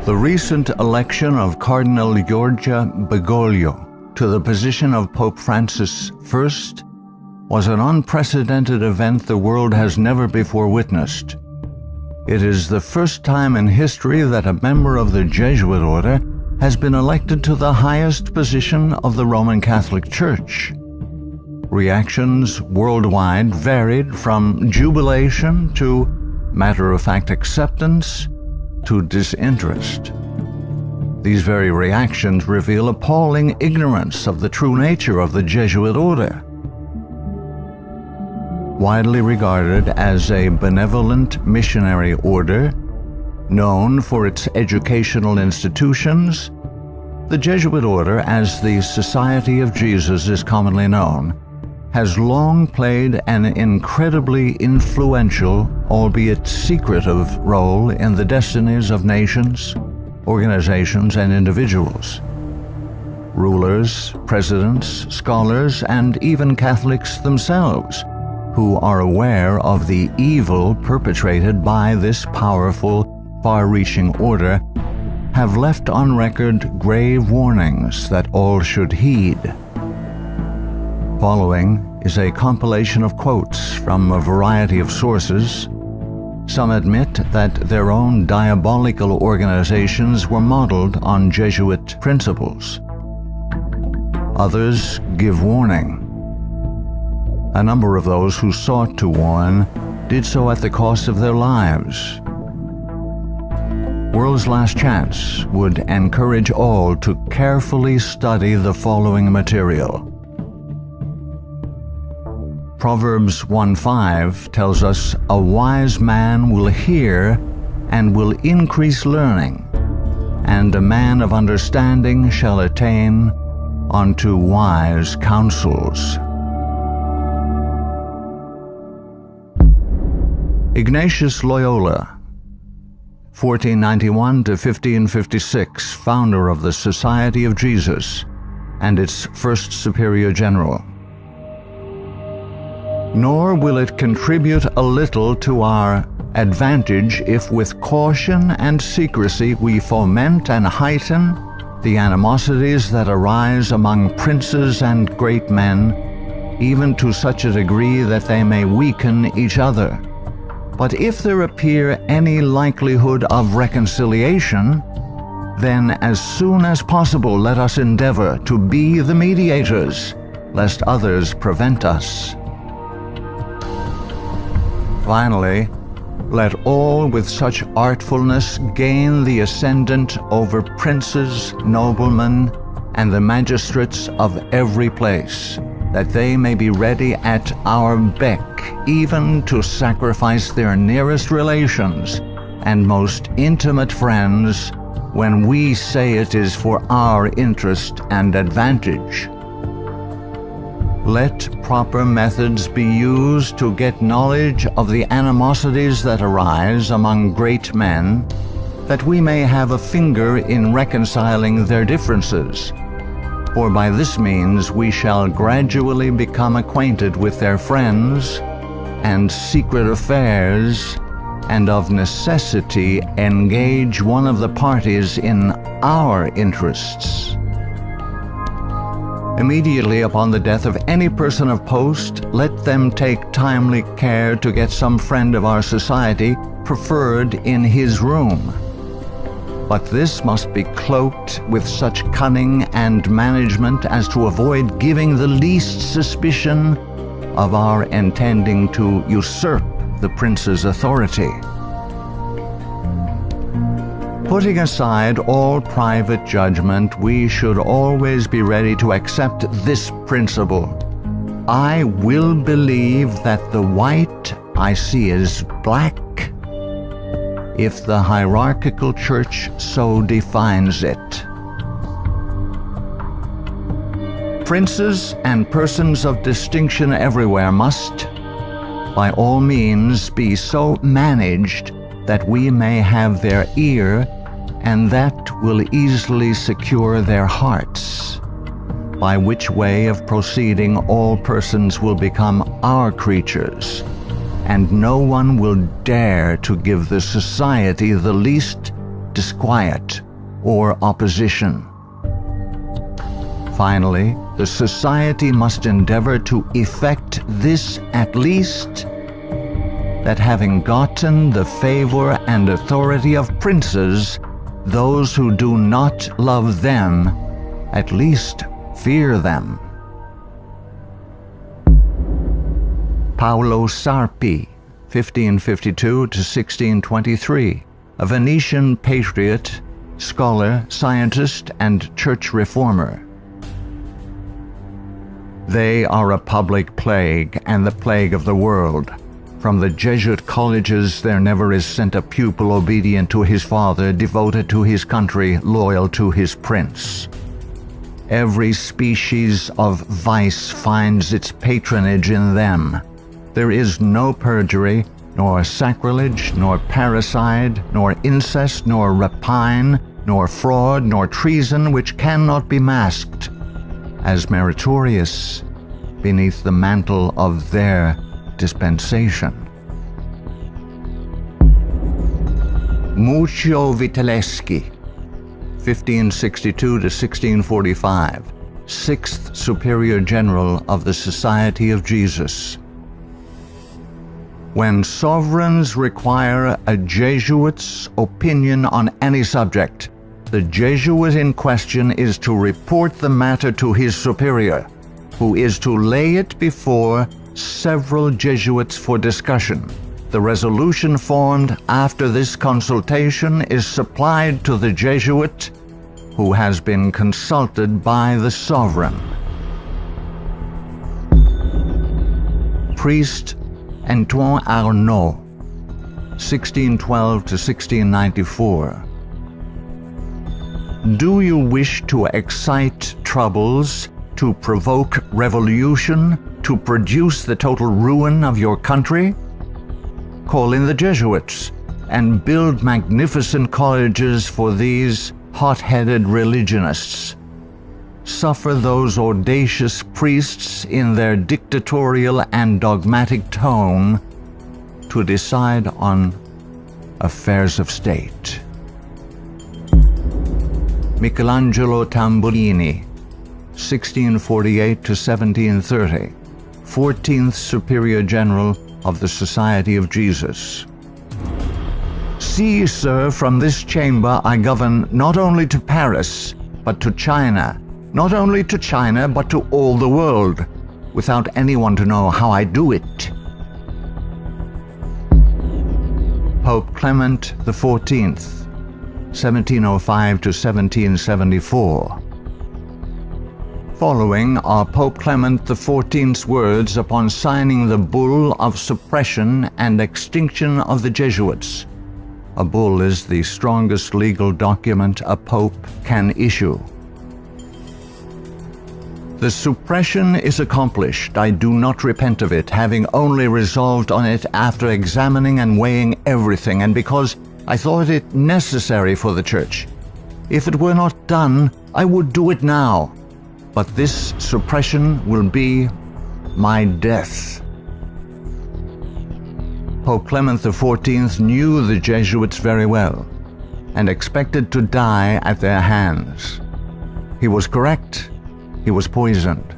The recent election of Cardinal Giorgia Bergoglio to the position of Pope Francis I was an unprecedented event the world has never before witnessed. It is the first time in history that a member of the Jesuit order has been elected to the highest position of the Roman Catholic Church. Reactions worldwide varied from jubilation to matter-of-fact acceptance to disinterest. These very reactions reveal appalling ignorance of the true nature of the Jesuit order. Widely regarded as a benevolent missionary order, known for its educational institutions, the Jesuit order, as the Society of Jesus is commonly known, has long played an incredibly influential, albeit secretive, role in the destinies of nations, organizations, and individuals. Rulers, presidents, scholars, and even Catholics themselves, who are aware of the evil perpetrated by this powerful, far-reaching order, have left on record grave warnings that all should heed. Following is a compilation of quotes from a variety of sources. Some admit that their own diabolical organizations were modeled on Jesuit principles. Others give warning. A number of those who sought to warn did so at the cost of their lives. World's Last Chance would encourage all to carefully study the following material. Proverbs 1:5 tells us, "A wise man will hear and will increase learning, and a man of understanding shall attain unto wise counsels." Ignatius Loyola, 1491 to 1556, founder of the Society of Jesus and its first superior general. Nor will it contribute a little to our advantage if with caution and secrecy we foment and heighten the animosities that arise among princes and great men, even to such a degree that they may weaken each other. But if there appear any likelihood of reconciliation, then as soon as possible let us endeavor to be the mediators, lest others prevent us. Finally, let all with such artfulness gain the ascendant over princes, noblemen, and the magistrates of every place, that they may be ready at our beck, even to sacrifice their nearest relations and most intimate friends, when we say it is for our interest and advantage. Let proper methods be used to get knowledge of the animosities that arise among great men, that we may have a finger in reconciling their differences. For by this means we shall gradually become acquainted with their friends and secret affairs, and of necessity engage one of the parties in our interests. Immediately upon the death of any person of post, let them take timely care to get some friend of our society preferred in his room. But this must be cloaked with such cunning and management as to avoid giving the least suspicion of our intending to usurp the prince's authority. Putting aside all private judgment, we should always be ready to accept this principle. I will believe that the white I see is black, if the hierarchical church so defines it. Princes and persons of distinction everywhere must, by all means, be so managed that we may have their ear, and that will easily secure their hearts, by which way of proceeding all persons will become our creatures, and no one will dare to give the society the least disquiet or opposition. Finally, the society must endeavor to effect this at least, that having gotten the favor and authority of princes, those who do not love them at least fear them. Paolo Sarpi, 1552 to 1623, a Venetian patriot, scholar, scientist, and church reformer. They are a public plague and the plague of the world. From the Jesuit colleges there never is sent a pupil obedient to his father, devoted to his country, loyal to his prince. Every species of vice finds its patronage in them. There is no perjury, nor sacrilege, nor parricide, nor incest, nor rapine, nor fraud, nor treason which cannot be masked as meritorious beneath the mantle of their dispensation. Muccio Vitelleschi, 1562 to 1645, 6th Superior General of the Society of Jesus. When sovereigns require a Jesuit's opinion on any subject, the Jesuit in question is to report the matter to his superior, who is to lay it before several Jesuits for discussion. The resolution formed after this consultation is supplied to the Jesuit, who has been consulted by the sovereign. Priest Antoine Arnaud, 1612 to 1694. Do you wish to excite troubles, to provoke revolution, to produce the total ruin of your country? Call in the Jesuits and build magnificent colleges for these hot-headed religionists. Suffer those audacious priests in their dictatorial and dogmatic tone to decide on affairs of state. Michelangelo Tamburini, 1648 to 1730, 14th Superior General of the Society of Jesus. See, sir, from this chamber I govern not only to Paris, but to China, not only to China, but to all the world, without anyone to know how I do it. Pope Clement XIV, 1705 to 1774. Following are Pope Clement XIV's words upon signing the Bull of Suppression and Extinction of the Jesuits. A bull is the strongest legal document a pope can issue. The suppression is accomplished. I do not repent of it, having only resolved on it after examining and weighing everything, and because I thought it necessary for the Church. If it were not done, I would do it now. But this suppression will be my death. Pope Clement XIV knew the Jesuits very well and expected to die at their hands. He was correct. He was poisoned.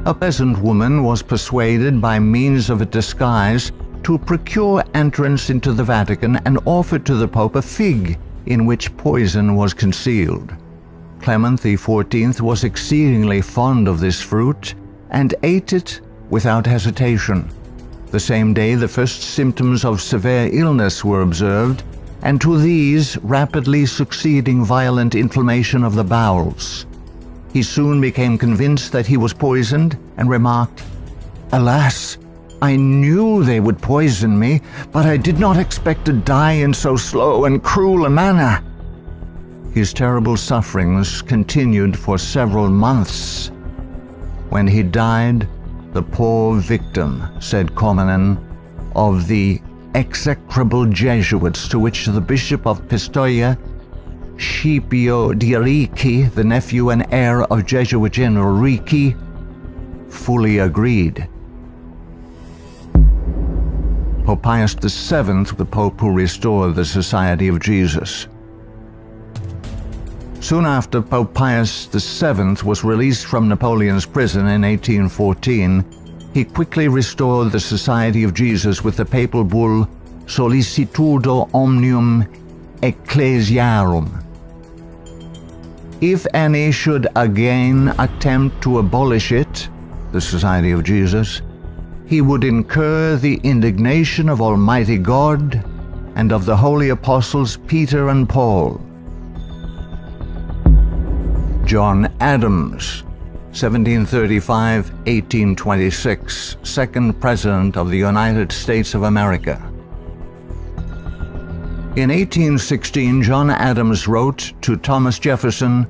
A peasant woman was persuaded by means of a disguise to procure entrance into the Vatican and offered to the Pope a fig in which poison was concealed. Clement XIV was exceedingly fond of this fruit and ate it without hesitation. The same day the first symptoms of severe illness were observed, and to these rapidly succeeding violent inflammation of the bowels. He soon became convinced that he was poisoned and remarked, "Alas, I knew they would poison me, but I did not expect to die in so slow and cruel a manner." His terrible sufferings continued for several months. When he died, the poor victim, said Comenon, of the execrable Jesuits to which the Bishop of Pistoia, Scipio di Ricci, the nephew and heir of Jesuit General Ricci, fully agreed. Pope Pius VII, the Pope who restored the Society of Jesus. Soon after Pope Pius VII was released from Napoleon's prison in 1814, he quickly restored the Society of Jesus with the papal bull Sollicitudo Omnium Ecclesiarum. If any should again attempt to abolish it, the Society of Jesus, he would incur the indignation of Almighty God and of the holy apostles Peter and Paul. John Adams, 1735–1826, second President of the United States of America. In 1816, John Adams wrote to Thomas Jefferson,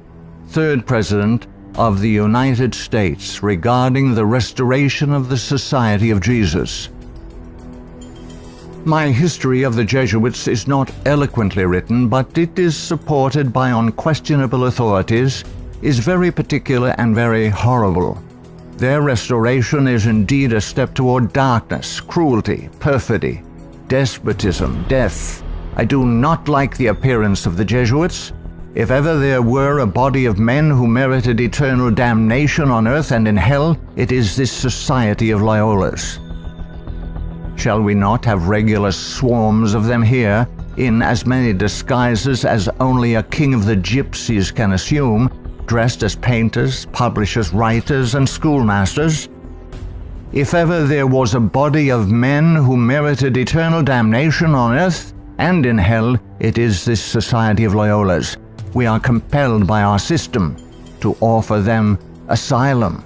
third President of the United States, regarding the restoration of the Society of Jesus. My history of the Jesuits is not eloquently written, but it is supported by unquestionable authorities, is very particular and very horrible. Their restoration is indeed a step toward darkness, cruelty, perfidy, despotism, death. I do not like the appearance of the Jesuits. If ever there were a body of men who merited eternal damnation on earth and in hell, it is this Society of Loyolas. Shall we not have regular swarms of them here, in as many disguises as only a king of the gypsies can assume, dressed as painters, publishers, writers, and schoolmasters? If ever there was a body of men who merited eternal damnation on earth and in hell, it is this Society of Loyolas. We are compelled by our system to offer them asylum.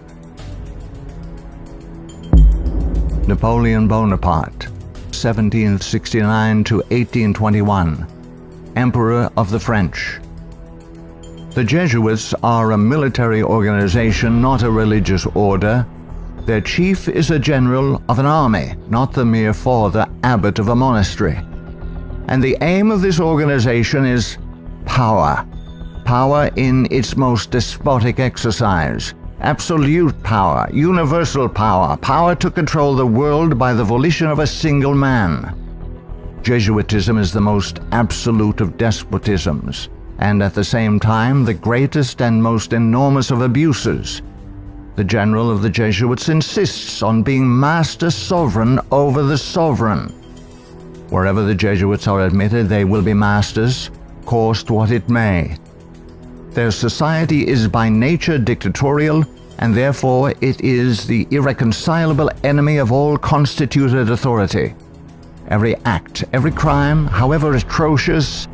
Napoleon Bonaparte, 1769–1821, Emperor of the French. The Jesuits are a military organization, not a religious order. Their chief is a general of an army, not the mere father abbot of a monastery. And the aim of this organization is power. Power in its most despotic exercise. Absolute power, universal power, power to control the world by the volition of a single man. Jesuitism is the most absolute of despotisms, and at the same time the greatest and most enormous of abuses. The general of the Jesuits insists on being master sovereign over the sovereign. Wherever the Jesuits are admitted, they will be masters, cost what it may. Their society is by nature dictatorial, and therefore it is the irreconcilable enemy of all constituted authority. Every act, every crime, however atrocious,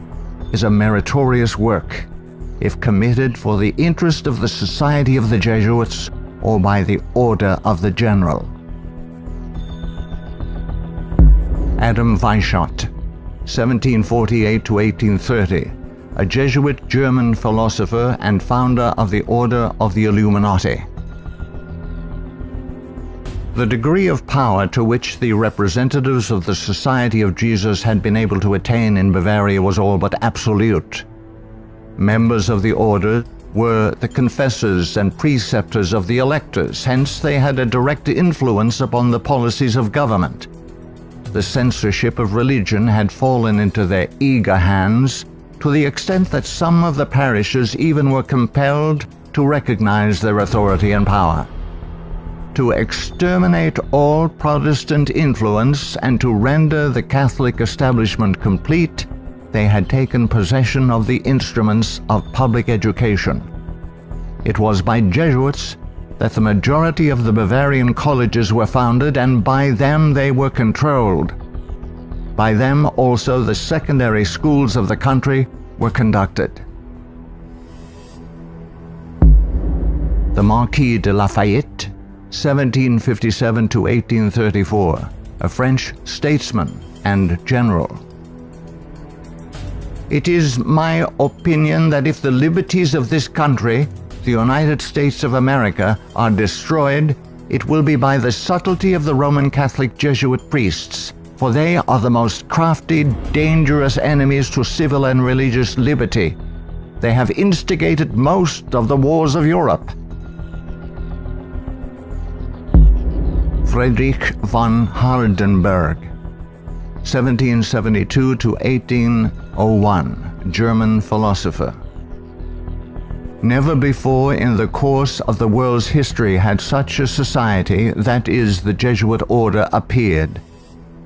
is a meritorious work, if committed for the interest of the Society of the Jesuits or by the order of the general. Adam Weishaupt, 1748–1830, a Jesuit German philosopher and founder of the Order of the Illuminati. The degree of power to which the representatives of the Society of Jesus had been able to attain in Bavaria was all but absolute. Members of the order were the confessors and preceptors of the electors, hence they had a direct influence upon the policies of government. The censorship of religion had fallen into their eager hands, to the extent that some of the parishes even were compelled to recognize their authority and power. To exterminate all Protestant influence and to render the Catholic establishment complete, they had taken possession of the instruments of public education. It was by Jesuits that the majority of the Bavarian colleges were founded, and by them they were controlled. By them also the secondary schools of the country were conducted. The Marquis de Lafayette, 1757–1834, a French statesman and general. It is my opinion that if the liberties of this country, the United States of America, are destroyed, it will be by the subtlety of the Roman Catholic Jesuit priests, for they are the most crafty, dangerous enemies to civil and religious liberty. They have instigated most of the wars of Europe. Friedrich von Hardenberg, 1772 to 1801, German philosopher. Never before in the course of the world's history had such a society, that is, the Jesuit order, appeared.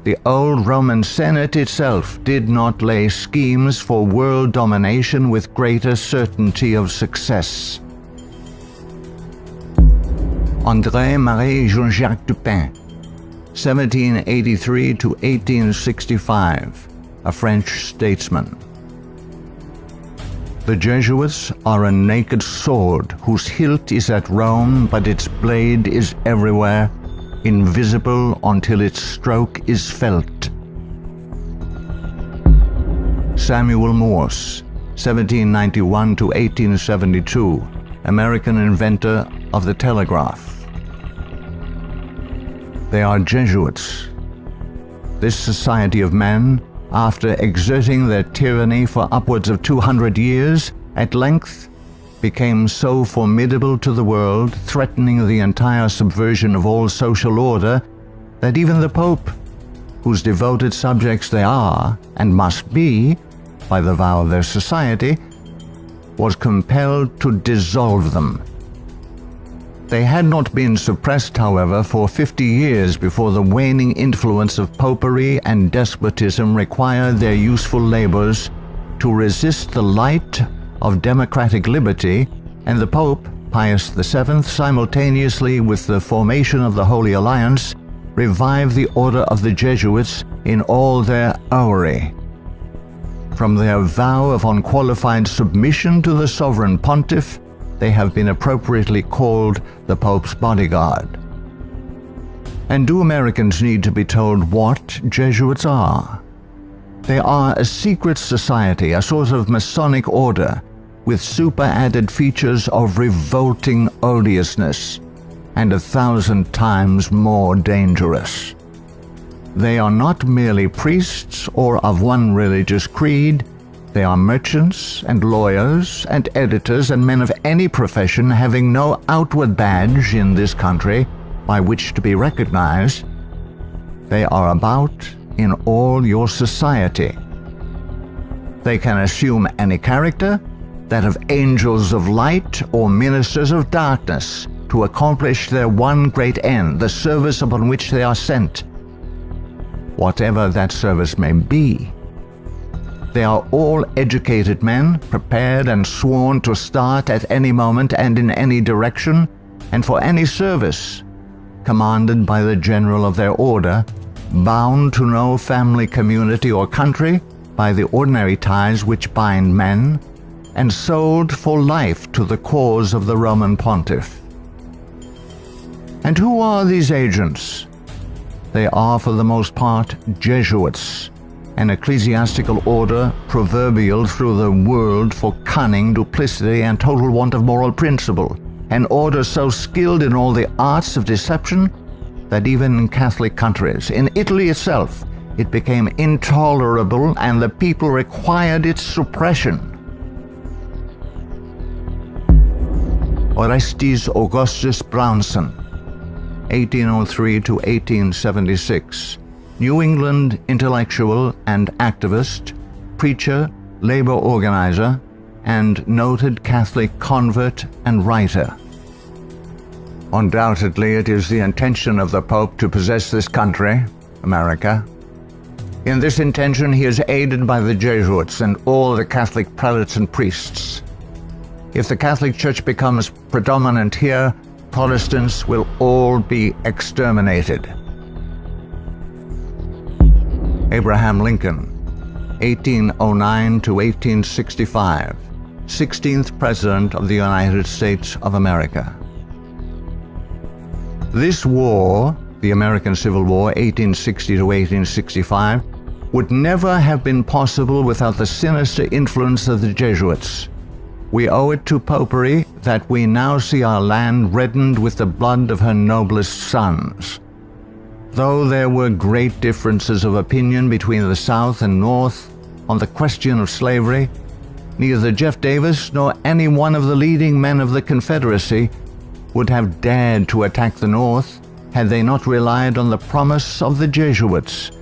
The old Roman Senate itself did not lay schemes for world domination with greater certainty of success. André-Marie Jean-Jacques Dupin, 1783 to 1865, a French statesman. The Jesuits are a naked sword whose hilt is at Rome, but its blade is everywhere, invisible until its stroke is felt. Samuel Morse, 1791 to 1872, American inventor of the telegraph. They are Jesuits. This society of men, after exerting their tyranny for upwards of 200 years, at length became so formidable to the world, threatening the entire subversion of all social order, that even the Pope, whose devoted subjects they are and must be by the vow of their society, was compelled to dissolve them. They had not been suppressed, however, for 50 years before the waning influence of popery and despotism required their useful labors to resist the light of democratic liberty, and the Pope, Pius VII, simultaneously with the formation of the Holy Alliance, revived the order of the Jesuits in all their houri. From their vow of unqualified submission to the sovereign pontiff, they have been appropriately called the Pope's bodyguard. And do Americans need to be told what Jesuits are? They are a secret society, a sort of Masonic order, with super-added features of revolting odiousness, and 1,000 times more dangerous. They are not merely priests or of one religious creed. They are merchants and lawyers and editors and men of any profession having no outward badge in this country by which to be recognized. They are about in all your society. They can assume any character, that of angels of light or ministers of darkness, to accomplish their one great end, the service upon which they are sent, whatever that service may be. They are all educated men, prepared and sworn to start at any moment and in any direction, and for any service, commanded by the general of their order, bound to no family, community, or country by the ordinary ties which bind men, and sold for life to the cause of the Roman pontiff. And who are these agents? They are for the most part Jesuits, an ecclesiastical order proverbial through the world for cunning, duplicity, and total want of moral principle, an order so skilled in all the arts of deception that even in Catholic countries, in Italy itself, it became intolerable and the people required its suppression. Orestes Augustus Brownson, 1803 to 1876, New England intellectual and activist, preacher, labor organizer, and noted Catholic convert and writer. Undoubtedly, it is the intention of the Pope to possess this country, America. In this intention, he is aided by the Jesuits and all the Catholic prelates and priests. If the Catholic Church becomes predominant here, Protestants will all be exterminated. Abraham Lincoln, 1809 to 1865, 16th President of the United States of America. This war, the American Civil War, 1860 to 1865, would never have been possible without the sinister influence of the Jesuits. We owe it to popery that we now see our land reddened with the blood of her noblest sons. Though there were great differences of opinion between the South and North on the question of slavery, neither Jeff Davis nor any one of the leading men of the Confederacy would have dared to attack the North had they not relied on the promise of the Jesuits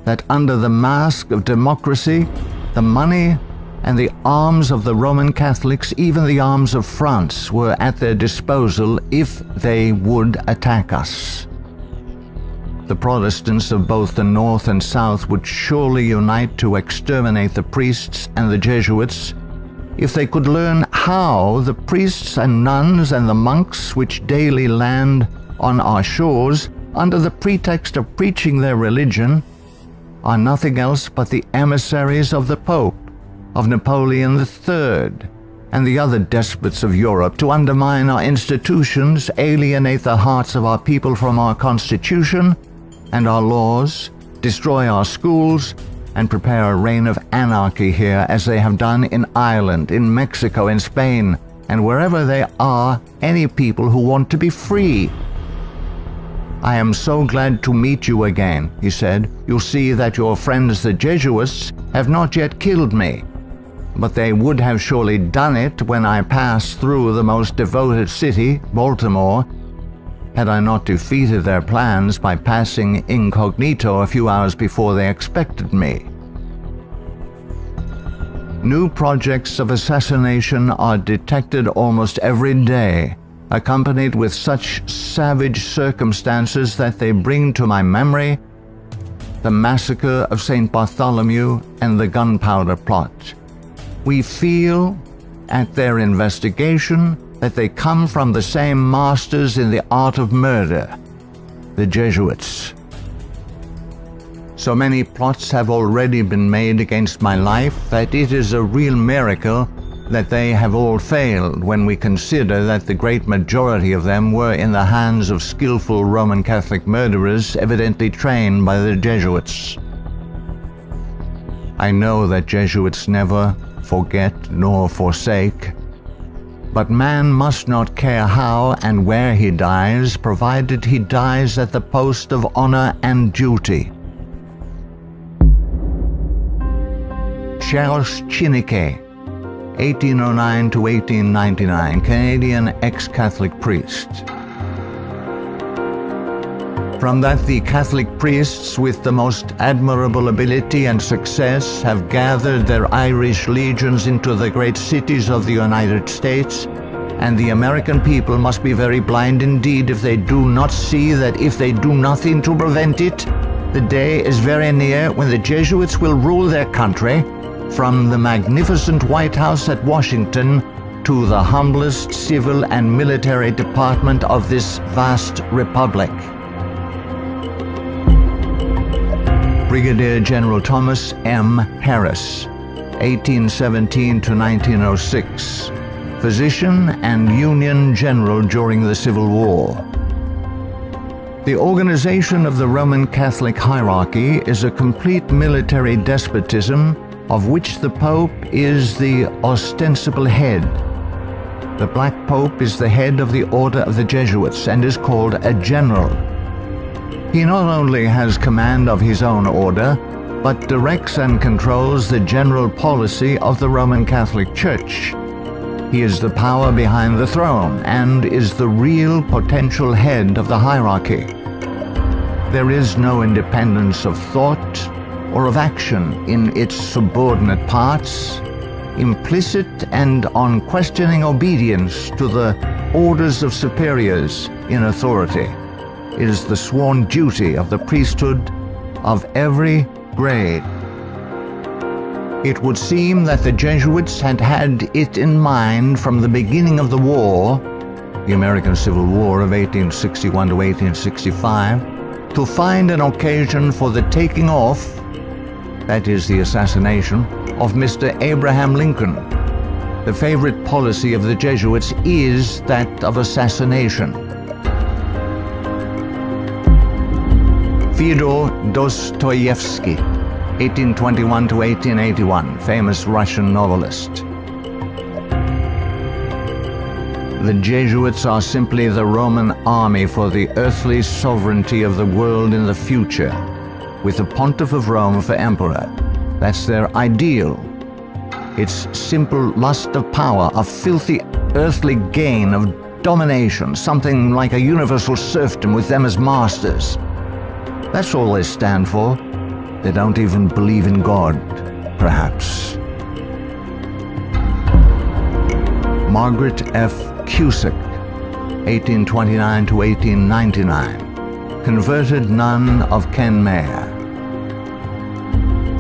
that under the mask of democracy, the money and the arms of the Roman Catholics, even the arms of France, were at their disposal if they would attack us. The Protestants of both the North and South would surely unite to exterminate the priests and the Jesuits if they could learn how the priests and nuns and the monks which daily land on our shores under the pretext of preaching their religion are nothing else but the emissaries of the Pope, of Napoleon III, and the other despots of Europe to undermine our institutions, alienate the hearts of our people from our Constitution and our laws, destroy our schools, and prepare a reign of anarchy here as they have done in Ireland, in Mexico, in Spain, and wherever there are any people who want to be free. I am so glad to meet you again, he said. You'll see that your friends the Jesuits have not yet killed me, but they would have surely done it when I passed through the most devoted city, Baltimore, had I not defeated their plans by passing incognito a few hours before they expected me. New projects of assassination are detected almost every day, accompanied with such savage circumstances that they bring to my memory the massacre of St. Bartholomew and the gunpowder plot. We feel, at their investigation, that they come from the same masters in the art of murder, the Jesuits. So many plots have already been made against my life that it is a real miracle that they have all failed when we consider that the great majority of them were in the hands of skillful Roman Catholic murderers evidently trained by the Jesuits. I know that Jesuits never forget nor forsake, but man must not care how and where he dies, provided he dies at the post of honor and duty. Charles Chineke, 1809 to 1899, Canadian ex-Catholic priest. From that the Catholic priests with the most admirable ability and success have gathered their Irish legions into the great cities of the United States, and the American people must be very blind indeed if they do not see that if they do nothing to prevent it, the day is very near when the Jesuits will rule their country, from the magnificent White House at Washington to the humblest civil and military department of this vast republic. Brigadier General Thomas M. Harris, 1817 to 1906, physician and Union General during the Civil War. The organization of the Roman Catholic hierarchy is a complete military despotism of which the Pope is the ostensible head. The Black Pope is the head of the Order of the Jesuits and is called a general. He not only has command of his own order, but directs and controls the general policy of the Roman Catholic Church. He is the power behind the throne and is the real potential head of the hierarchy. There is no independence of thought or of action in its subordinate parts, implicit and unquestioning obedience to the orders of superiors in authority. It is the sworn duty of the priesthood of every grade. It would seem that the Jesuits had had it in mind from the beginning of the war, the American Civil War of 1861 to 1865, to find an occasion for the taking off, that is the assassination, of Mr. Abraham Lincoln. The favorite policy of the Jesuits is that of assassination. Fyodor Dostoevsky, 1821 to 1881, famous Russian novelist. The Jesuits are simply the Roman army for the earthly sovereignty of the world in the future, with the Pontiff of Rome for emperor. That's their ideal. It's simple lust of power, of filthy earthly gain, of domination, something like a universal serfdom with them as masters. That's all they stand for. They don't even believe in God, perhaps. Margaret F. Cusick, 1829 to 1899, converted nun of Kenmare.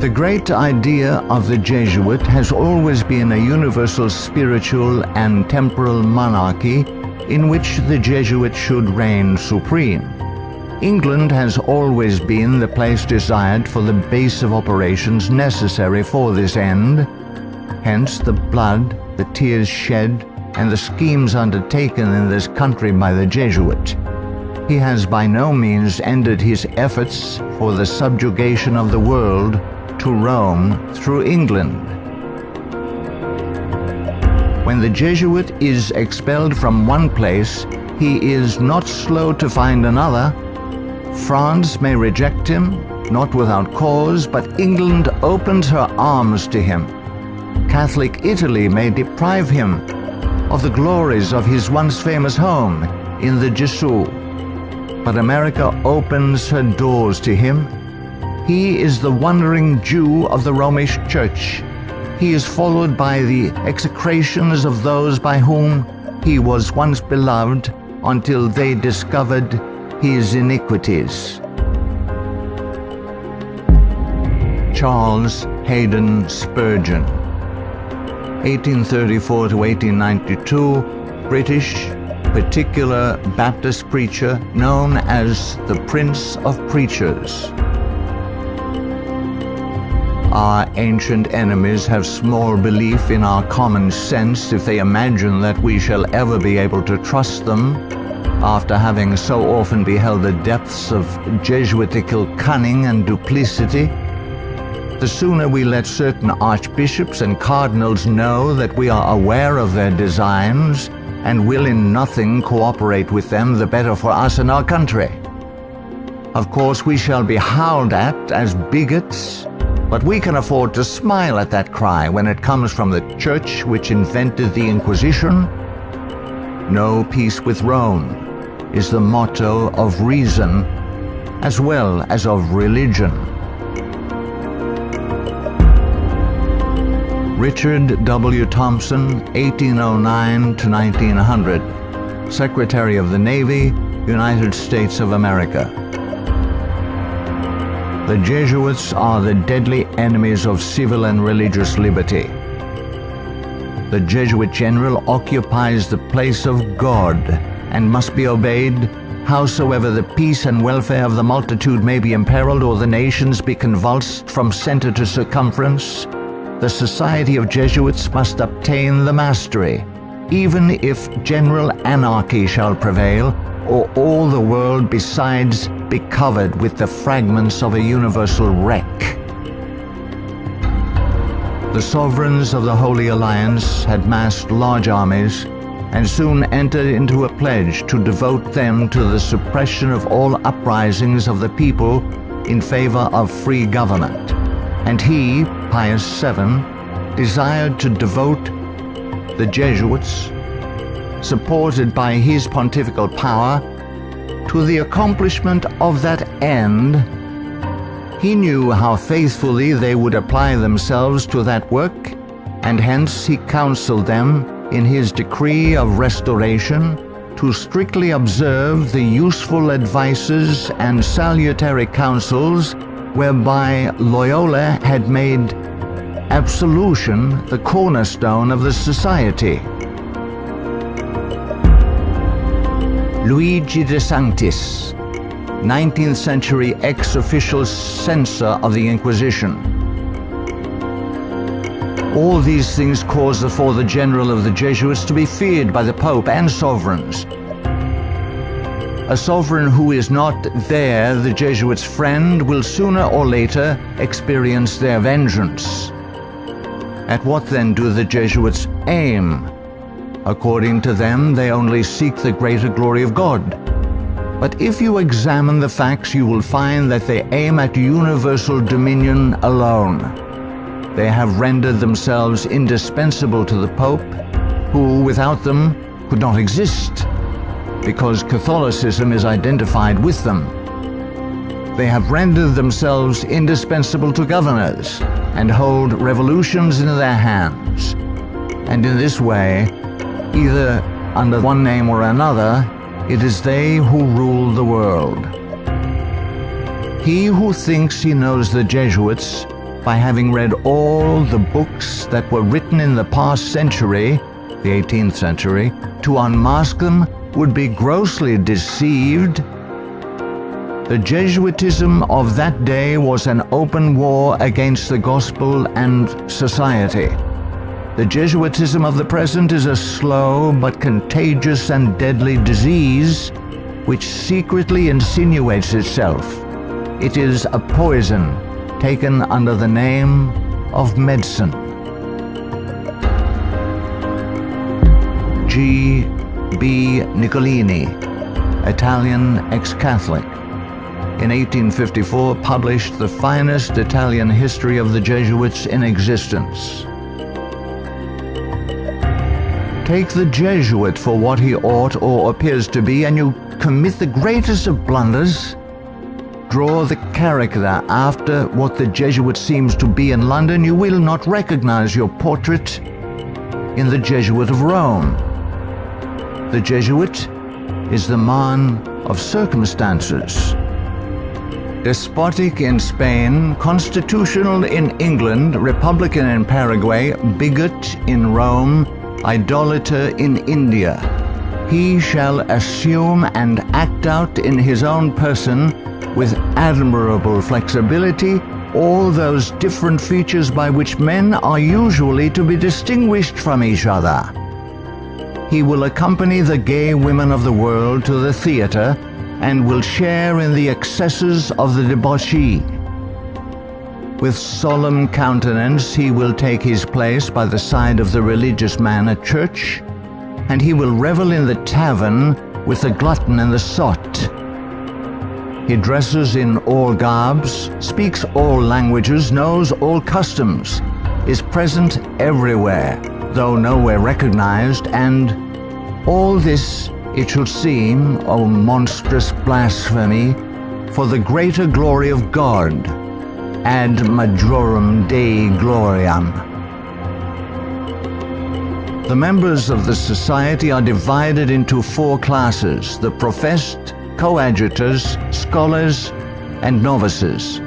The great idea of the Jesuit has always been a universal spiritual and temporal monarchy in which the Jesuit should reign supreme. England has always been the place desired for the base of operations necessary for this end. Hence the blood, the tears shed, and the schemes undertaken in this country by the Jesuit. He has by no means ended his efforts for the subjugation of the world to Rome through England. When the Jesuit is expelled from one place, he is not slow to find another. France may reject him, not without cause, but England opens her arms to him. Catholic Italy may deprive him of the glories of his once famous home in the JESUITS, but America opens her doors to him. He is the wandering Jew of the Romish Church. He is followed by the execrations of those by whom he was once beloved until they discovered his iniquities. Charles Haddon Spurgeon, 1834 to 1892, British particular Baptist preacher known as the Prince of Preachers. Our ancient enemies have small belief in our common sense if they imagine that we shall ever be able to trust them, after having so often beheld the depths of Jesuitical cunning and duplicity. The sooner we let certain archbishops and cardinals know that we are aware of their designs and will in nothing cooperate with them, the better for us and our country. Of course, we shall be howled at as bigots, but we can afford to smile at that cry when it comes from the church which invented the Inquisition. No peace with Rome is the motto of reason as well as of religion. Richard W. Thompson, 1809 to 1900, Secretary of the Navy, United States of America. The Jesuits are the deadly enemies of civil and religious liberty. The Jesuit general occupies the place of God and must be obeyed, howsoever the peace and welfare of the multitude may be imperiled or the nations be convulsed from center to circumference. The Society of Jesuits must obtain the mastery, even if general anarchy shall prevail, or all the world besides be covered with the fragments of a universal wreck. The sovereigns of the Holy Alliance had massed large armies and soon entered into a pledge to devote them to the suppression of all uprisings of the people in favor of free government. And he, Pius VII, desired to devote the Jesuits, supported by his pontifical power, to the accomplishment of that end. He knew how faithfully they would apply themselves to that work, and hence he counseled them in his decree of restoration to strictly observe the useful advices and salutary counsels whereby Loyola had made absolution the cornerstone of the society. Luigi de Sanctis, 19th century ex-official censor of the Inquisition. All these things caused the general of the Jesuits to be feared by the Pope and sovereigns. A sovereign who is not there, the Jesuits' friend, will sooner or later experience their vengeance. At what then do the Jesuits aim? According to them, they only seek the greater glory of God. But if you examine the facts, you will find that they aim at universal dominion alone. They have rendered themselves indispensable to the Pope, who without them could not exist, because Catholicism is identified with them. They have rendered themselves indispensable to governors and hold revolutions in their hands. And in this way, either under one name or another, it is they who rule the world. He who thinks he knows the Jesuits by having read all the books that were written in the past century, the 18th century, to unmask them would be grossly deceived. The Jesuitism of that day was an open war against the gospel and society. The Jesuitism of the present is a slow but contagious and deadly disease which secretly insinuates itself. It is a poison taken under the name of medicine. G. B. Nicolini, Italian ex-Catholic, in 1854 published the finest Italian history of the Jesuits in existence. Take the Jesuit for what he ought or appears to be, and you commit the greatest of blunders. Draw the character after what the Jesuit seems to be in London, you will not recognize your portrait in the Jesuit of Rome. The Jesuit is the man of circumstances. Despotic in Spain, constitutional in England, republican in Paraguay, bigot in Rome, idolater in India. He shall assume and act out in his own person, with admirable flexibility, all those different features by which men are usually to be distinguished from each other. He will accompany the gay women of the world to the theater and will share in the excesses of the debauchee. With solemn countenance he will take his place by the side of the religious man at church, and he will revel in the tavern with the glutton and the sot. He dresses in all garbs, speaks all languages, knows all customs, is present everywhere, though nowhere recognized, and all this, it should seem, O monstrous blasphemy, for the greater glory of God, ad majorem Dei gloriam. The members of the society are divided into 4 classes: the professed, coadjutors, scholars, and novices.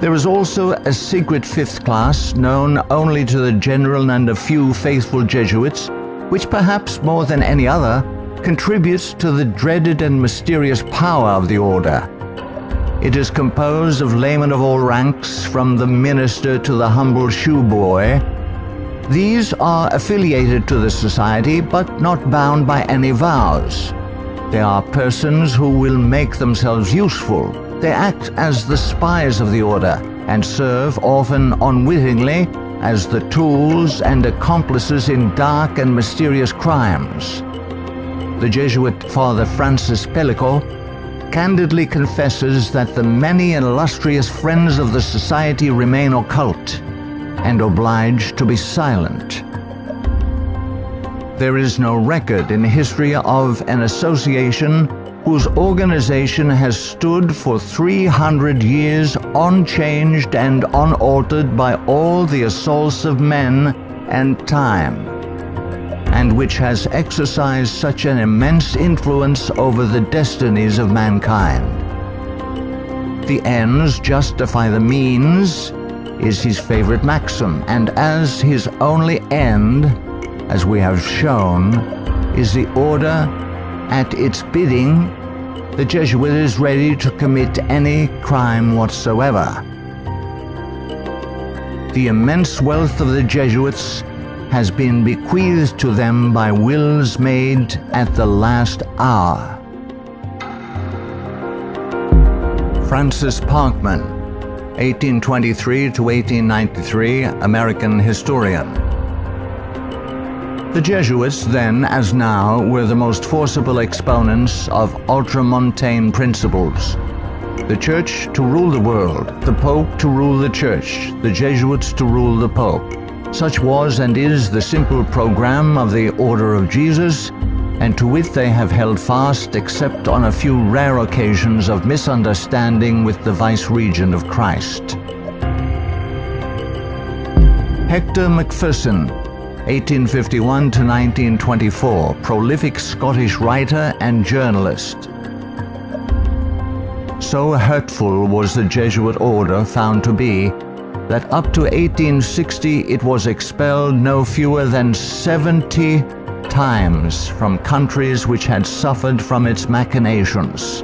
There is also a secret 5th class, known only to the general and a few faithful Jesuits, which perhaps more than any other contributes to the dreaded and mysterious power of the order. It is composed of laymen of all ranks, from the minister to the humble shoeboy. These are affiliated to the society, but not bound by any vows. They are persons who will make themselves useful. They act as the spies of the order, and serve, often unwittingly, as the tools and accomplices in dark and mysterious crimes. The Jesuit Father Francis Pellico candidly confesses that the many illustrious friends of the society remain occult and obliged to be silent. There is no record in history of an association whose organization has stood for 300 years unchanged and unaltered by all the assaults of men and time, and which has exercised such an immense influence over the destinies of mankind. The ends justify the means is his favorite maxim, and as his only end, as we have shown, is the order, at its bidding, the Jesuit is ready to commit any crime whatsoever. The immense wealth of the Jesuits has been bequeathed to them by wills made at the last hour. Francis Parkman, 1823 to 1893, American historian. The Jesuits, then as now, were the most forcible exponents of ultramontane principles. The Church to rule the world, the Pope to rule the Church, the Jesuits to rule the Pope. Such was and is the simple program of the Order of Jesus, and to it they have held fast except on a few rare occasions of misunderstanding with the vice-regent of Christ. Hector Macpherson, 1851 to 1924, prolific Scottish writer and journalist. So hurtful was the Jesuit order found to be that up to 1860 it was expelled no fewer than 70 times from countries which had suffered from its machinations.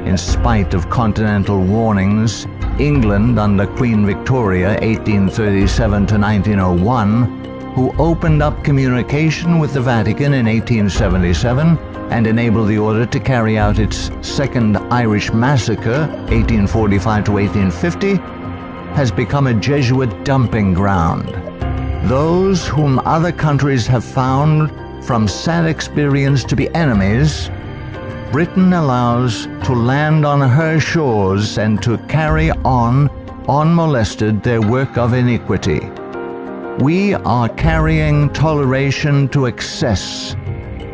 In spite of continental warnings, England under Queen Victoria 1837 to 1901, who opened up communication with the Vatican in 1877 and enabled the order to carry out its Second Irish Massacre 1845 to 1850, has become a Jesuit dumping ground. Those whom other countries have found from sad experience to be enemies, Britain allows to land on her shores and to carry on, unmolested, their work of iniquity. We are carrying toleration to excess,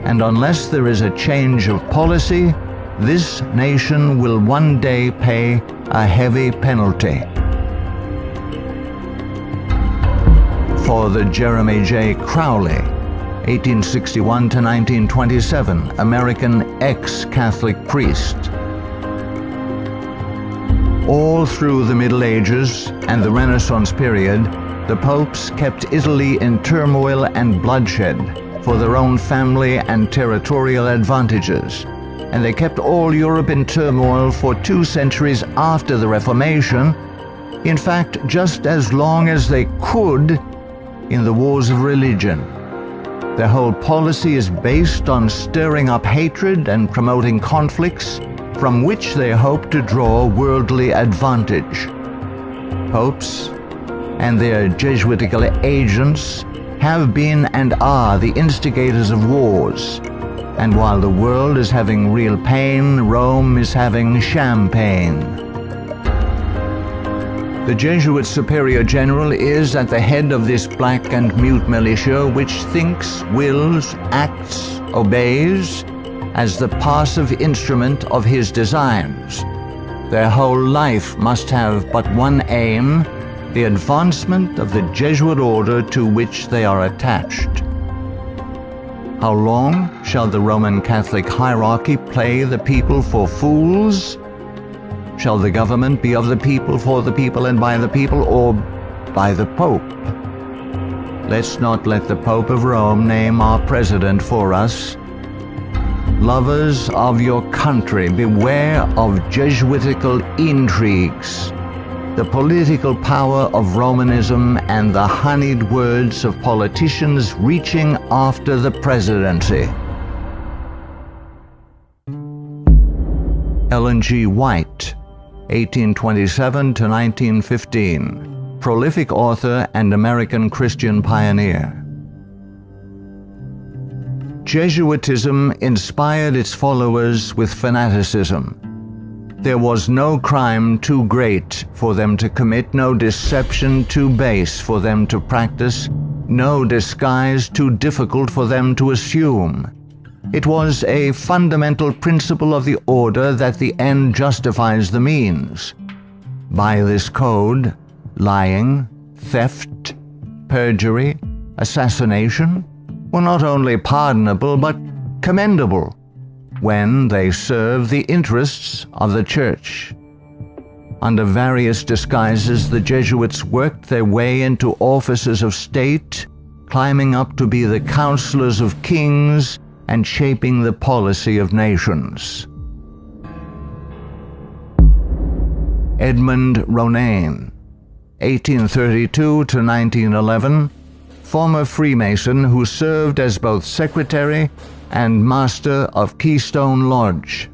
and unless there is a change of policy, this nation will one day pay a heavy penalty. For the Jeremy J. Crowley, 1861 to 1927, American ex-Catholic priest. All through the Middle Ages and the Renaissance period, the popes kept Italy in turmoil and bloodshed for their own family and territorial advantages, and they kept all Europe in turmoil for 2 centuries after the Reformation, in fact, just as long as they could in the wars of religion. Their whole policy is based on stirring up hatred and promoting conflicts from which they hope to draw worldly advantage. Popes and their Jesuitical agents have been and are the instigators of wars, and while the world is having real pain, Rome is having champagne. The Jesuit Superior General is at the head of this black and mute militia which thinks, wills, acts, obeys as the passive instrument of his designs. Their whole life must have but one aim, the advancement of the Jesuit order to which they are attached. How long shall the Roman Catholic hierarchy play the people for fools? Shall the government be of the people, for the people, and by the people, or by the Pope? Let's not let the Pope of Rome name our president for us. Lovers of your country, beware of Jesuitical intrigues, the political power of Romanism, and the honeyed words of politicians reaching after the presidency. Ellen G. White, 1827 to 1915, prolific author and American Christian pioneer. Jesuitism inspired its followers with fanaticism. There was no crime too great for them to commit, no deception too base for them to practice, no disguise too difficult for them to assume. It was a fundamental principle of the order that the end justifies the means. By this code, lying, theft, perjury, assassination were not only pardonable but commendable when they serve the interests of the Church. Under various disguises, the Jesuits worked their way into offices of state, climbing up to be the counselors of kings and shaping the policy of nations. Edmund Ronaine, 1832 to 1911, former Freemason who served as both secretary and master of Keystone Lodge.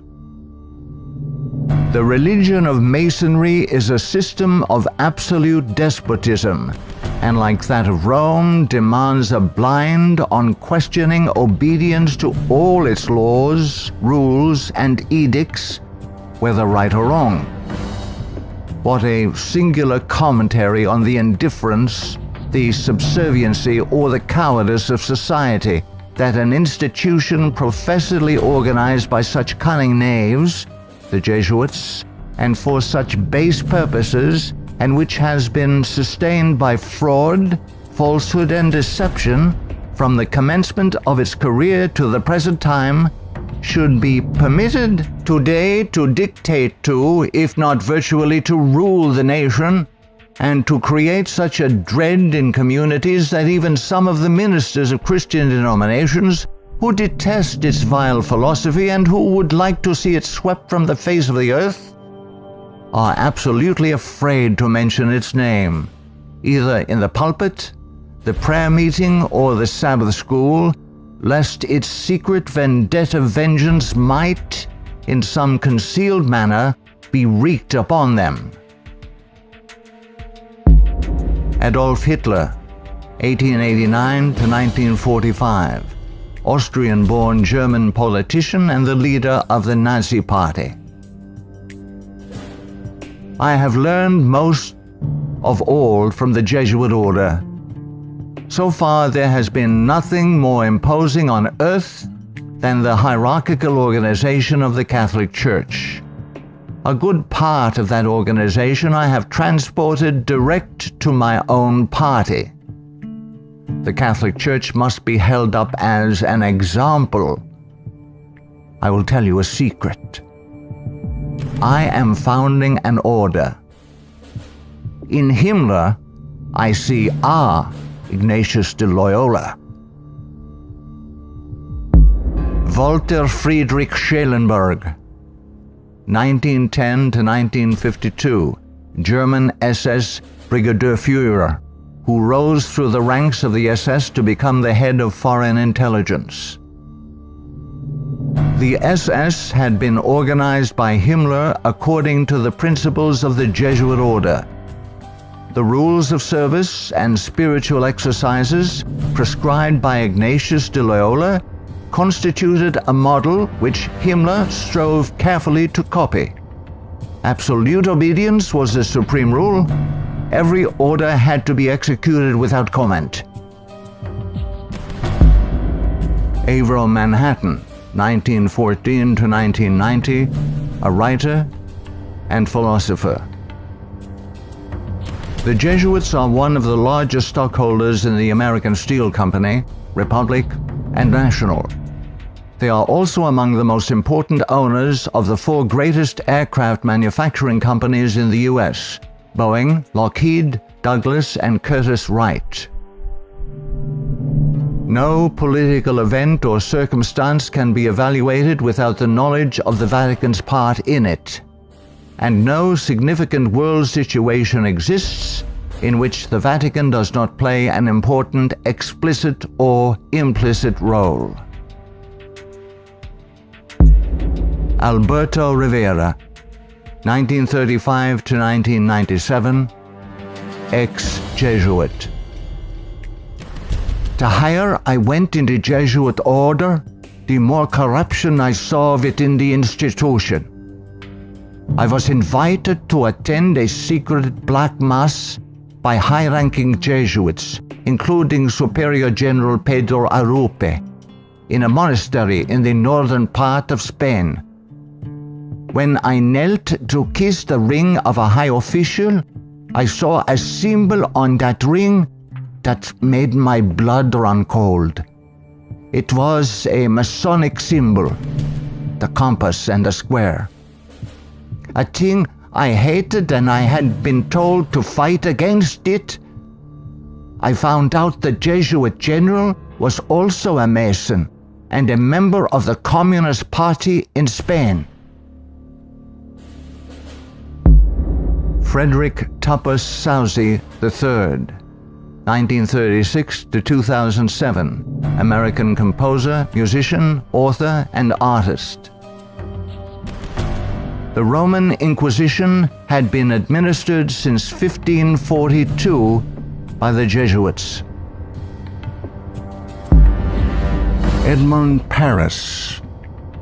The religion of Masonry is a system of absolute despotism, and like that of Rome, demands a blind, unquestioning obedience to all its laws, rules, and edicts, whether right or wrong. What a singular commentary on the indifference, the subserviency, or the cowardice of society that an institution professedly organized by such cunning knaves, the Jesuits, and for such base purposes, and which has been sustained by fraud, falsehood, and deception from the commencement of its career to the present time, should be permitted today to dictate to, if not virtually to rule the nation, and to create such a dread in communities that even some of the ministers of Christian denominations, who detest its vile philosophy and who would like to see it swept from the face of the earth, are absolutely afraid to mention its name, either in the pulpit, the prayer meeting, or the Sabbath school, lest its secret vendetta vengeance might, in some concealed manner, be wreaked upon them. Adolf Hitler, 1889 to 1945, Austrian-born German politician and the leader of the Nazi Party. I have learned most of all from the Jesuit order. So far, there has been nothing more imposing on earth than the hierarchical organization of the Catholic Church. A good part of that organization I have transported direct to my own party. The Catholic Church must be held up as an example. I will tell you a secret. I am founding an order. In Himmler, I see our Ignatius de Loyola. Walter Friedrich Schellenberg, 1910 to 1952, German SS Brigadier Führer, who rose through the ranks of the SS to become the head of foreign intelligence. The SS had been organized by Himmler according to the principles of the Jesuit order. The rules of service and spiritual exercises prescribed by Ignatius de Loyola constituted a model which Himmler strove carefully to copy. Absolute obedience was the supreme rule. Every order had to be executed without comment. Avro Manhattan, 1914 to 1990, a writer and philosopher. The Jesuits are one of the largest stockholders in the American Steel Company, Republic, and National. They are also among the most important owners of the 4 greatest aircraft manufacturing companies in the U.S., Boeing, Lockheed, Douglas, and Curtiss-Wright. No political event or circumstance can be evaluated without the knowledge of the Vatican's part in it, and no significant world situation exists in which the Vatican does not play an important explicit or implicit role. Alberto Rivera, 1935 to 1997, ex-Jesuit. The higher I went in the Jesuit order, the more corruption I saw within the institution. I was invited to attend a secret black mass by high-ranking Jesuits, including Superior General Pedro Arupe, in a monastery in the northern part of Spain. When I knelt to kiss the ring of a high official, I saw a symbol on that ring that made my blood run cold. It was a Masonic symbol, the compass and the square. A thing I hated, and I had been told to fight against it. I found out the Jesuit general was also a Mason and a member of the Communist Party in Spain. Frederick Tupper Southey III, 1936 to 2007, American composer, musician, author, and artist. The Roman Inquisition had been administered since 1542 by the Jesuits. Edmund Paris,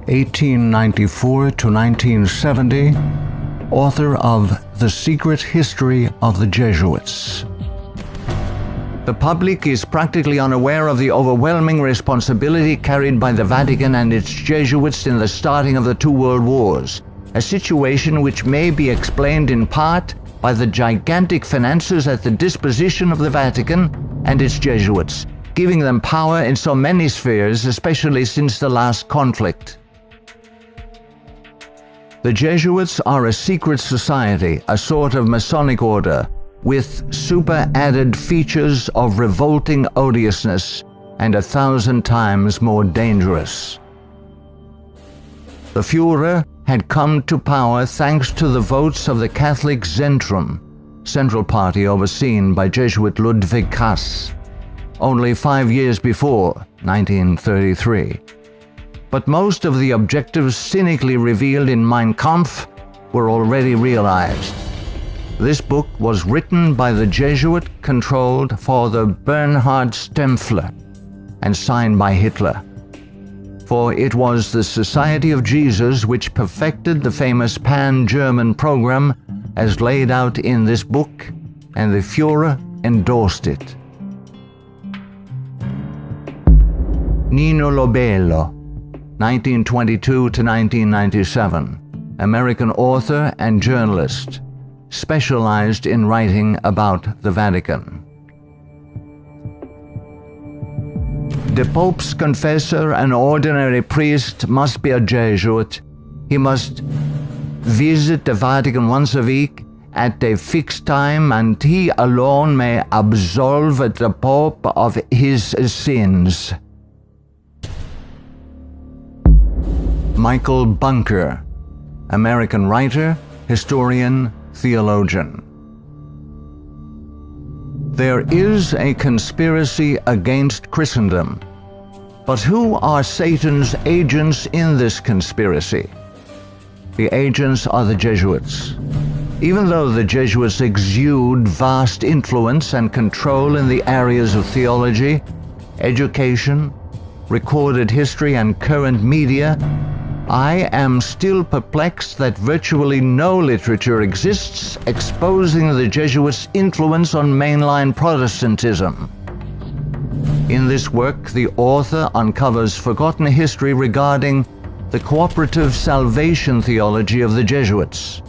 1894 to 1970, author of The Secret History of the Jesuits. The public is practically unaware of the overwhelming responsibility carried by the Vatican and its Jesuits in the starting of the two world wars, a situation which may be explained in part by the gigantic finances at the disposition of the Vatican and its Jesuits, giving them power in so many spheres, especially since the last conflict. The Jesuits are a secret society, a sort of Masonic order, with super-added features of revolting odiousness and 1,000 times more dangerous. The Führer had come to power thanks to the votes of the Catholic Zentrum, Central Party overseen by Jesuit Ludwig Kass, only 5 years before, 1933. But most of the objectives cynically revealed in Mein Kampf were already realized. This book was written by the Jesuit-controlled Father Bernhard Stempfler and signed by Hitler. For it was the Society of Jesus which perfected the famous Pan-German program as laid out in this book, and the Führer endorsed it. Nino Lobello, 1922 to 1997, American author and journalist, specialized in writing about the Vatican. The Pope's confessor, an ordinary priest, must be a Jesuit. He must visit the Vatican once a week at a fixed time, and he alone may absolve the Pope of his sins. Michael Bunker, American writer, historian, theologian. There is a conspiracy against Christendom, but who are Satan's agents in this conspiracy? The agents are the Jesuits. Even though the Jesuits exude vast influence and control in the areas of theology, education, recorded history, and current media, I am still perplexed that virtually no literature exists exposing the Jesuits' influence on mainline Protestantism. In this work, the author uncovers forgotten history regarding the cooperative salvation theology of the Jesuits.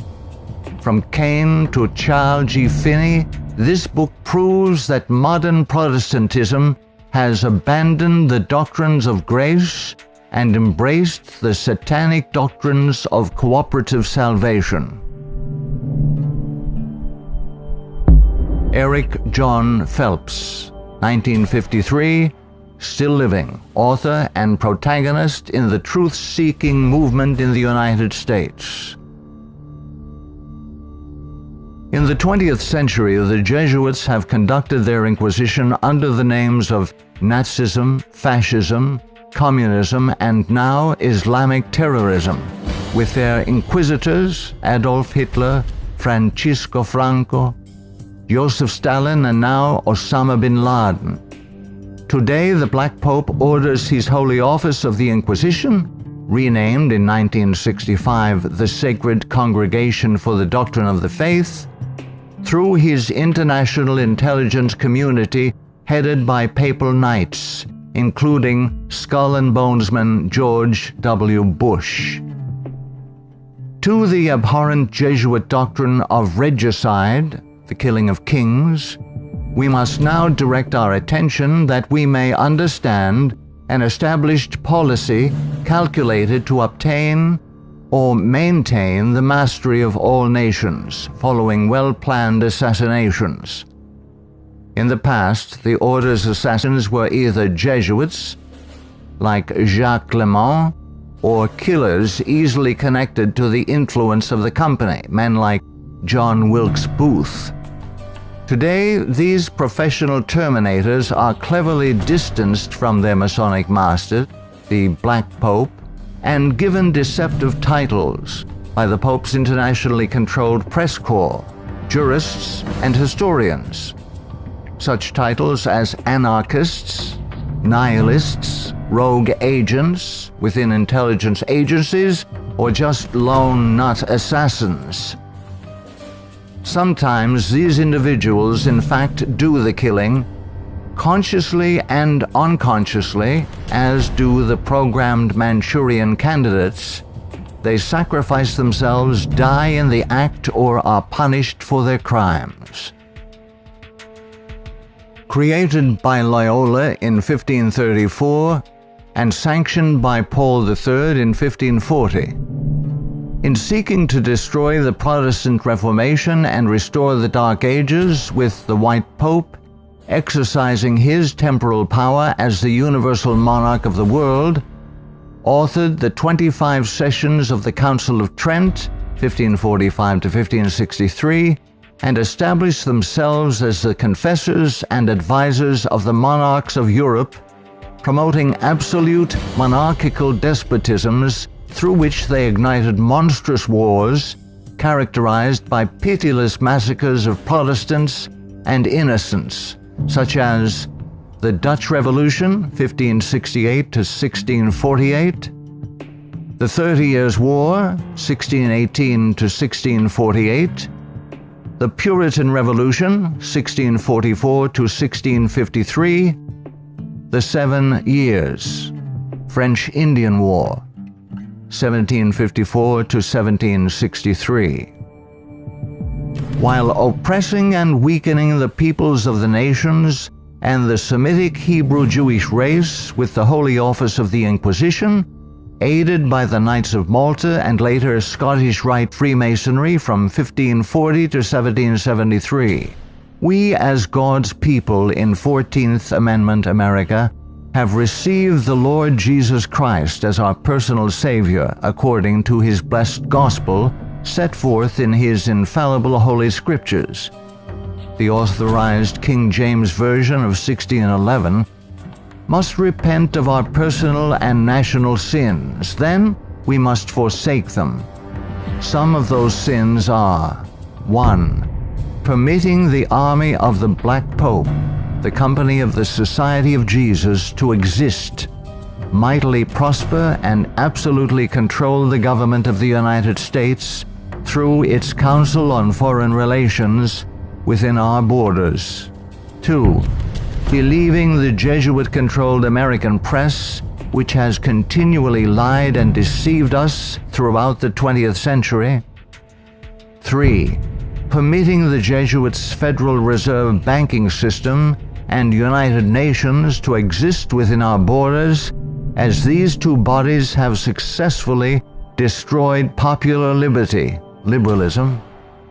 From Cain to Charles G. Finney, this book proves that modern Protestantism has abandoned the doctrines of grace and embraced the satanic doctrines of cooperative salvation. Eric John Phelps, 1953, still living, author and protagonist in the truth-seeking movement in the United States. In the 20th century, the Jesuits have conducted their inquisition under the names of Nazism, fascism, communism, and now Islamic terrorism, with their inquisitors Adolf Hitler, Francisco Franco, Joseph Stalin, and now Osama bin Laden. Today, the Black Pope orders his Holy Office of the Inquisition, renamed in 1965 the Sacred Congregation for the Doctrine of the Faith, through his international intelligence community headed by papal knights, including Skull and Bonesman George W. Bush. To the abhorrent Jesuit doctrine of regicide, the killing of kings, we must now direct our attention that we may understand an established policy calculated to obtain or maintain the mastery of all nations following well-planned assassinations. In the past, the order's assassins were either Jesuits, like Jacques Clement, or killers easily connected to the influence of the company, men like John Wilkes Booth. Today, these professional terminators are cleverly distanced from their Masonic master, the Black Pope, and given deceptive titles by the Pope's internationally controlled press corps, jurists, and historians. Such titles as anarchists, nihilists, rogue agents within intelligence agencies, or just lone nut assassins. Sometimes these individuals in fact do the killing, consciously and unconsciously, as do the programmed Manchurian candidates, they sacrifice themselves, die in the act, or are punished for their crimes. Created by Loyola in 1534 and sanctioned by Paul III in 1540. In seeking to destroy the Protestant Reformation and restore the Dark Ages with the White Pope, exercising his temporal power as the universal monarch of the world, authored the 25 sessions of the Council of Trent, 1545 to 1563, and established themselves as the confessors and advisors of the monarchs of Europe, promoting absolute monarchical despotisms through which they ignited monstrous wars characterized by pitiless massacres of Protestants and innocents, such as the Dutch Revolution, 1568 to 1648, the 30 Years' War, 1618 to 1648, the Puritan Revolution, 1644 to 1653, the 7 Years, French Indian War, 1754 to 1763. While oppressing and weakening the peoples of the nations and the Semitic Hebrew Jewish race with the Holy Office of the Inquisition, aided by the Knights of Malta and later Scottish Rite Freemasonry from 1540 to 1773, we as God's people in 14th Amendment America have received the Lord Jesus Christ as our personal Savior according to His blessed gospel set forth in His infallible Holy Scriptures. The Authorized King James Version of 1611, must repent of our personal and national sins. Then we must forsake them. Some of those sins are: 1. Permitting the army of the Black Pope, the company of the Society of Jesus, to exist, mightily prosper, and absolutely control the government of the United States through its Council on Foreign Relations within our borders. 2. Believing the Jesuit-controlled American press, which has continually lied and deceived us throughout the 20th century. 3. Permitting the Jesuits' Federal Reserve banking system and United Nations to exist within our borders, as these two bodies have successfully destroyed popular liberty, liberalism,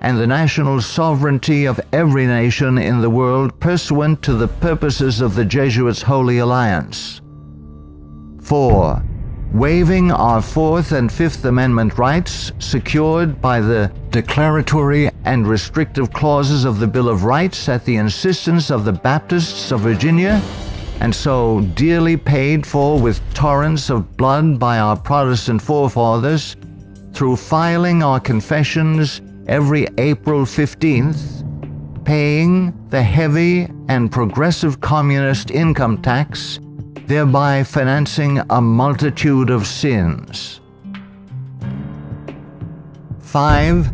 and the national sovereignty of every nation in the world pursuant to the purposes of the Jesuits' Holy Alliance. 4. Waiving our Fourth and Fifth Amendment rights secured by the declaratory and restrictive clauses of the Bill of Rights at the insistence of the Baptists of Virginia, and so dearly paid for with torrents of blood by our Protestant forefathers, through filing our confessions every April 15th, paying the heavy and progressive communist income tax, thereby financing a multitude of sins. 5.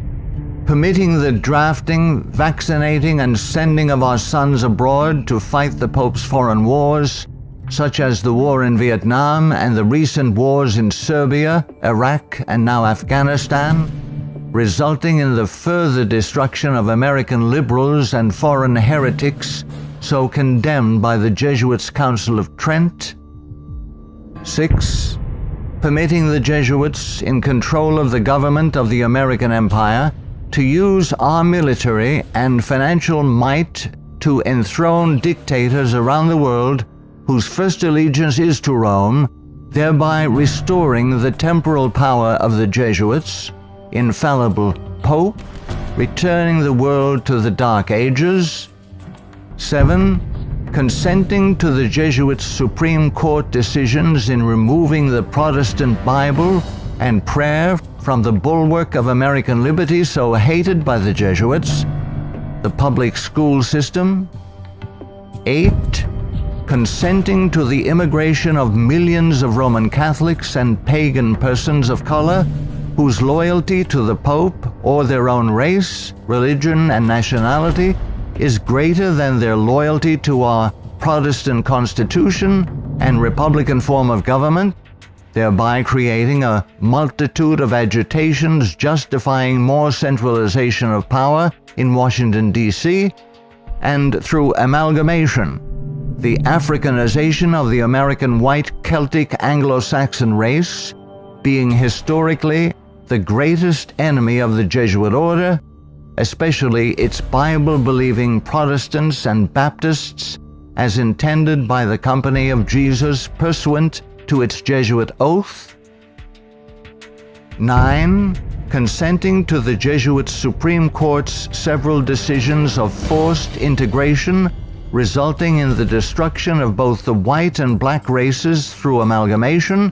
Permitting the drafting, vaccinating, and sending of our sons abroad to fight the Pope's foreign wars, such as the war in Vietnam and the recent wars in Serbia, Iraq, and now Afghanistan, resulting in the further destruction of American liberals and foreign heretics so condemned by the Jesuits' Council of Trent. 6. Permitting the Jesuits in control of the government of the American Empire to use our military and financial might to enthrone dictators around the world whose first allegiance is to Rome, thereby restoring the temporal power of the Jesuits, infallible Pope, returning the world to the Dark Ages. 7. Consenting to the Jesuits' Supreme Court decisions in removing the Protestant Bible and prayer from the bulwark of American liberty so hated by the Jesuits, the public school system. 8. Consenting to the immigration of millions of Roman Catholics and pagan persons of color whose loyalty to the Pope or their own race, religion, and nationality is greater than their loyalty to our Protestant constitution and Republican form of government, thereby creating a multitude of agitations justifying more centralization of power in Washington, D.C., and through amalgamation, the Africanization of the American white Celtic Anglo-Saxon race being historically the greatest enemy of the Jesuit order, especially its Bible-believing Protestants and Baptists, as intended by the Company of Jesus pursuant to its Jesuit oath. 9. Consenting to the Jesuit Supreme Court's several decisions of forced integration, resulting in the destruction of both the white and black races through amalgamation,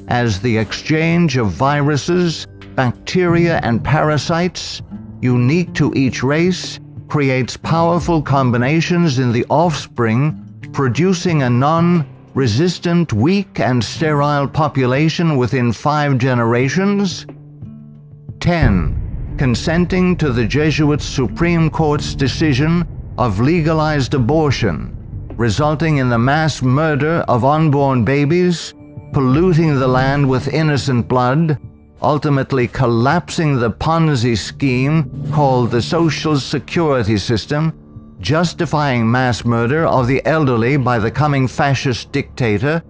as the exchange of viruses, bacteria, and parasites, unique to each race, creates powerful combinations in the offspring, producing a non-resistant, weak, and sterile population within 5 generations. 10. Consenting to the Jesuit Supreme Court's decision of legalized abortion, resulting in the mass murder of unborn babies, polluting the land with innocent blood, ultimately collapsing the Ponzi scheme called the Social Security system, justifying mass murder of the elderly by the coming fascist dictator,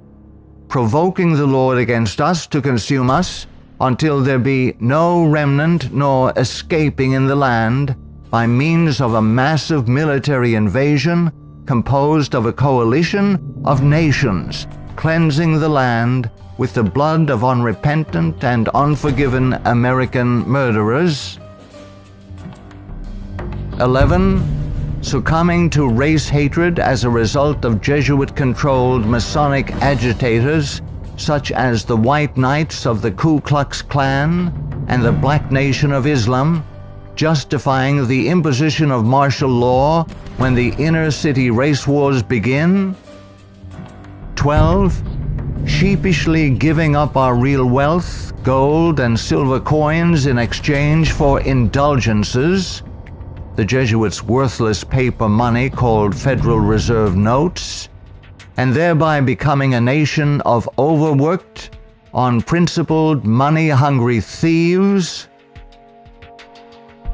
provoking the Lord against us to consume us, until there be no remnant nor escaping in the land, by means of a massive military invasion composed of a coalition of nations, cleansing the land with the blood of unrepentant and unforgiven American murderers. 11. Succumbing to race hatred as a result of Jesuit-controlled Masonic agitators such as the White Knights of the Ku Klux Klan and the Black Nation of Islam, justifying the imposition of martial law when the inner-city race wars begin. 12. Sheepishly giving up our real wealth, gold and silver coins in exchange for indulgences, the Jesuits' worthless paper money called Federal Reserve notes, and thereby becoming a nation of overworked, unprincipled, money-hungry thieves.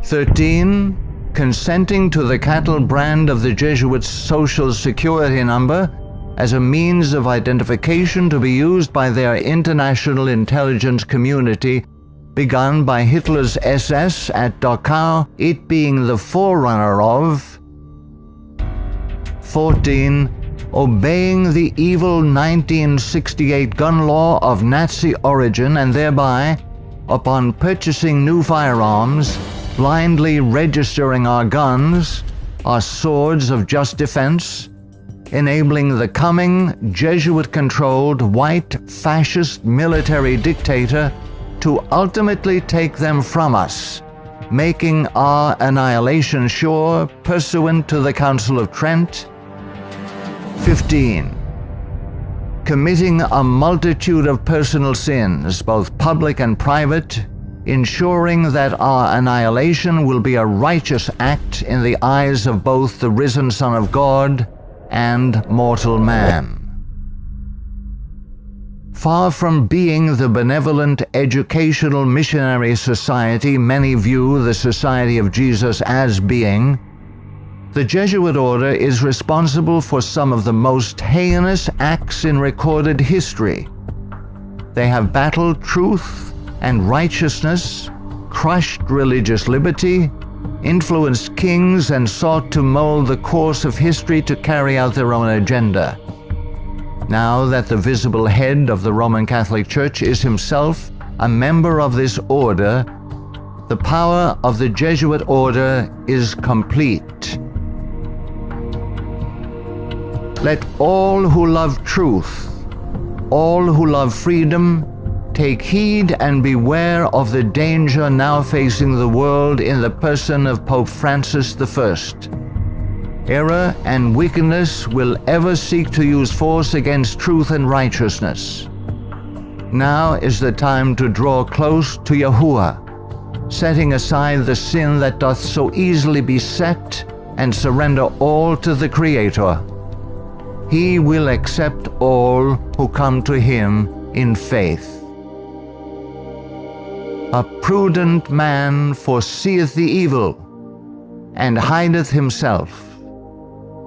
13. Consenting to the cattle brand of the Jesuits' Social Security number as a means of identification to be used by their international intelligence community, begun by Hitler's SS at Dachau, it being the forerunner of. 14. Obeying the evil 1968 gun law of Nazi origin and thereby, upon purchasing new firearms, blindly registering our guns, our swords of just defense, enabling the coming Jesuit-controlled white fascist military dictator to ultimately take them from us, making our annihilation sure pursuant to the Council of Trent. 15. Committing a multitude of personal sins, both public and private, ensuring that our annihilation will be a righteous act in the eyes of both the risen Son of God and mortal man. Far from being the benevolent educational missionary society many view the Society of Jesus as being, the Jesuit order is responsible for some of the most heinous acts in recorded history. They have battled truth and righteousness, crushed religious liberty, influenced kings, and sought to mold the course of history to carry out their own agenda. Now that the visible head of the Roman Catholic Church is himself a member of this order, the power of the Jesuit order is complete. Let all who love truth, all who love freedom, take heed and beware of the danger now facing the world in the person of Pope Francis I. Error and wickedness will ever seek to use force against truth and righteousness. Now is the time to draw close to Yahuwah, setting aside the sin that doth so easily beset, and surrender all to the Creator. he will accept all who come to him in faith. A prudent man foreseeth the evil, and hideth himself,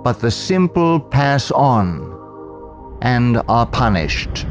but the simple pass on, and are punished.